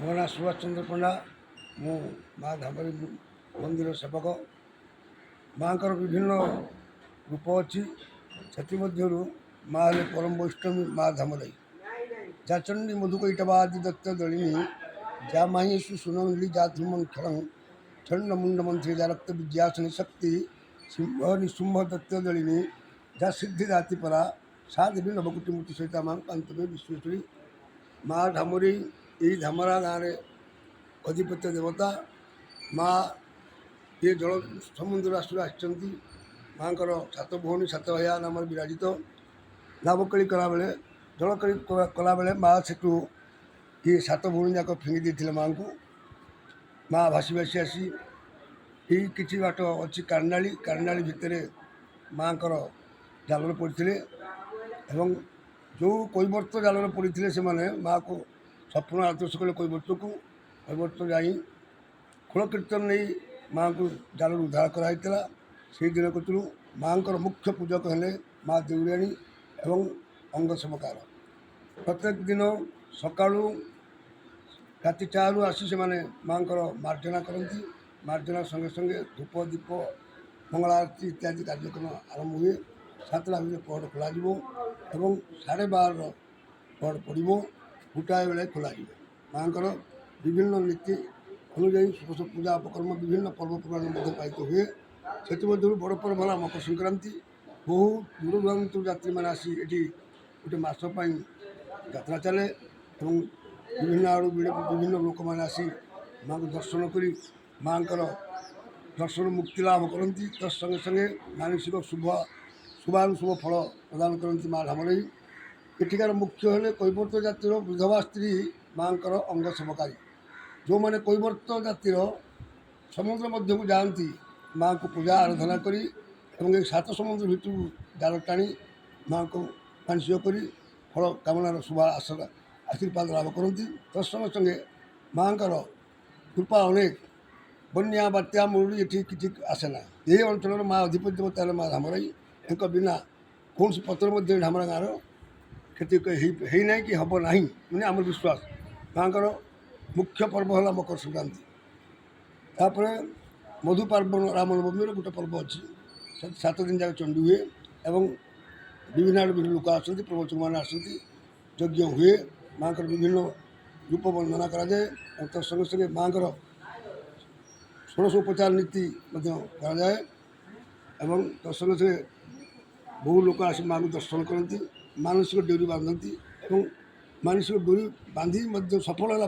ମୋ ନାଁ ସୁଭାଷ ଚନ୍ଦ୍ର ପଣ୍ଡା। ମୁଁ ମା ଧାମରୀ ମନ୍ଦିର ସେବକ। ମାଙ୍କର ବିଭିନ୍ନ ରୂପ ଅଛି, ସେଥିମଧ୍ୟରୁ ମା ହେଲେ ପରମ ବୈଷ୍ଣବୀ ମା ଧାମରାଇ। ଯାଚଣ୍ଡୀ ମଧୁକୈଟବାଦି ଦତ୍ତ ଦଳିନୀ ଯା ମାହିଷୁ ସୁନନ୍ଦୀ ଯା ଧ୍ରୁମନ ଖେଳଂ ଛଣ୍ଡ ମୁଣ୍ଡ ମନ୍ତ୍ରୀ ଯା ରକ୍ତ ବିଦ୍ୟାସନୀ ଶକ୍ତି ସିଂହ ନିଶୁମ୍ଭ ଦତ୍ତ ଦଳିନୀ ଯା ସିଦ୍ଧି ରାତି ପରା ସା ଦେବୀ ନବକୋଟି ମୂର୍ତ୍ତି ସହିତ ମା କାନ୍ତବେ ବିଶ୍ୱେଶ୍ୱରୀ। ମା ଧାମରୀ ଏହି ଧାମରା ଗାଁରେ ଅଧିପତ୍ୟ ଦେବତା। ମା ଏ ଜଳ ସମୁଦ୍ର ରାଶିରୁ ଆସିଛନ୍ତି। ମାଙ୍କର ସାତ ଭଉଣୀ ସାତ ଭାଇଆ ନାମରେ ବିରାଜିତ। ନାବକଳି କଲାବେଳେ ଜଳକଳି କଲାବେଳେ ମା ସେଠୁ ଏ ସାତ ଭଉଣୀ ଯାକ ଫିଙ୍ଗି ଦେଇଥିଲେ ମାଆଙ୍କୁ। ମା ଭାସି ଭାସି ଆସି ଏଇ କିଛି ବାଟ ଅଛି କାରନାଳି। କାରନାଳି ଭିତରେ ମାଆଙ୍କର ଜାଲରେ ପଡ଼ିଥିଲେ ଏବଂ ଯେଉଁ କୈବର୍ତ୍ତ ଜାଲରେ ପଡ଼ିଥିଲେ ସେମାନେ ମାଆକୁ ସ୍ୱପ୍ନ ଆଦର୍ଶ କଲେ କୈବର୍ତ୍ତକୁ। କୈବର୍ତ୍ତ ଯାଇ ଖୋଳ କୀର୍ତ୍ତନ ନେଇ ମାଆଙ୍କୁ ଜାଲରୁ ଉଦ୍ଧାର କରାଯାଇଥିଲା। ସେହିଦିନ କତରୁ ମାଆଙ୍କର ମୁଖ୍ୟ ପୂଜକ ହେଲେ ମା ଦେଉଳିଆଣୀ ଏବଂ ଅଙ୍ଗ ସେବକାର। ପ୍ରତ୍ୟେକ ଦିନ ସକାଳୁ ରାତି 4ରୁ ଆସି ସେମାନେ ମାଆଙ୍କର ମାର୍ଜନା କରନ୍ତି। ମାର୍ଜନା ସଙ୍ଗେ ସଙ୍ଗେ ଧୂପ ଦୀପ ମଙ୍ଗଳା ଆରତୀ ଇତ୍ୟାଦି କାର୍ଯ୍ୟକ୍ରମ ଆରମ୍ଭ ହୁଏ। 7ଟା ଭିତରେ ପହଡ଼ ଖୋଲାଯିବ ଏବଂ 12:30ର ପହଡ଼ ପଡ଼ିବ। ଗୋଟାଏ ବେଳେ ଖୋଲାଯିବ। ମାଆଙ୍କର ବିଭିନ୍ନ ନୀତି ଅନୁଯାୟୀ ଷୋଡ଼ଶ ପୂଜା ଉପକର୍ମ ବିଭିନ୍ନ ପର୍ବପର୍ବାଣି ମଧ୍ୟ ପାଳିତ ହୁଏ। ସେଥିମଧ୍ୟରୁ ବଡ଼ ପର୍ବ ହେଲା ମକର ସଂକ୍ରାନ୍ତି। ବହୁ ଦୂରଦୂରାନ୍ତରୁ ଯାତ୍ରୀମାନେ ଆସି ଏଠି ଗୋଟେ ମାସ ପାଇଁ ଯାତ୍ରା ଚାଲେ ଏବଂ ବିଭିନ୍ନ ଆଡ଼ୁ ବିଭିନ୍ନ ଲୋକମାନେ ଆସି ମାଆଙ୍କୁ ଦର୍ଶନ କରି ମାଆଙ୍କର ଦର୍ଶନ ମୁକ୍ତି ଲାଭ କରନ୍ତି। ତା ସଙ୍ଗେ ସଙ୍ଗେ ମାନସିକ ଶୁଭାଶୁଭ ଫଳ ପ୍ରଦାନ କରନ୍ତି ମା ଧାମରାଇ। ଏଠିକାର ମୁଖ୍ୟ ହେଲେ କୈବର୍ତ୍ତ ଜାତିର ବିଧବା ସ୍ତ୍ରୀ ମାଆଙ୍କର ଅଙ୍ଗ ସେବକାରୀ। ଯେଉଁମାନେ କୈବର୍ତ୍ତ ଜାତିର ସମୁଦ୍ର ମଧ୍ୟକୁ ଯାଆନ୍ତି ମାଆଙ୍କୁ ପୂଜା ଆରାଧନା କରି ଏବଂ ଏ 7 ସମୁଦ୍ର ଭିତରୁ ଜାଲ ଟାଣି ମାଆଙ୍କୁ ମାନସିକ କରି ଫଳ କାମନାର ଶୁଭ ଆଶୀର୍ବାଦ ଲାଭ କରନ୍ତି। ତତ୍ସଙ୍ଗେ ସଙ୍ଗେ ମାଆଙ୍କର କୃପା ଅନେକ। ବନ୍ୟା ବାତ୍ୟା ମରୁଡ଼ି ଏଠି କିଛି ଆସେ ନା। ଏହି ଅଞ୍ଚଳର ମା ଅଧିପତ୍ୟ ଦେବତା ହେଲେ ମା ଧାମରାଇ। ଏଙ୍କ ବିନା କୌଣସି ପତ୍ର ମଧ୍ୟ ଧାମରା ଗାଁର କ୍ଷତି ହେଇନାହିଁ କି ହେବ ନାହିଁ ମାନେ ଆମର ବିଶ୍ୱାସ। ମାଆଙ୍କର ମୁଖ୍ୟ ପର୍ବ ହେଲା ମକର ସଂକ୍ରାନ୍ତି। ତାପରେ ମଧୁ ପାର୍ବଣ ରାମନବମୀର ଗୋଟେ ପର୍ବ ଅଛି। 7 ଦିନ ଯାକ ଚଣ୍ଡୀ ହୁଏ ଏବଂ ବିଭିନ୍ନ ଆଡ଼ୁ ବିଭିନ୍ନ ଲୋକ ଆସନ୍ତି, ପ୍ରବଚକମାନେ ଆସନ୍ତି, ଯଜ୍ଞ ହୁଏ। ମାଆଙ୍କର ବିଭିନ୍ନ ରୂପ ବର୍ଣ୍ଣନା କରାଯାଏ ଏବଂ ତା ସଙ୍ଗେ ସଙ୍ଗେ ମାଆଙ୍କର ଷୋଡ଼ଶ ଉପଚାର ନୀତି ମଧ୍ୟ କରାଯାଏ ଏବଂ ତା ସଙ୍ଗେ ସଙ୍ଗେ ବହୁ ଲୋକ ଆସି ମାଆଙ୍କୁ ଦର୍ଶନ କରନ୍ତି, ମାନସିକ ଡୋରି ବାନ୍ଧନ୍ତି ଏବଂ ମାନସିକ ଡୋରି ବାନ୍ଧି ମଧ୍ୟ ସଫଳ ହେଲା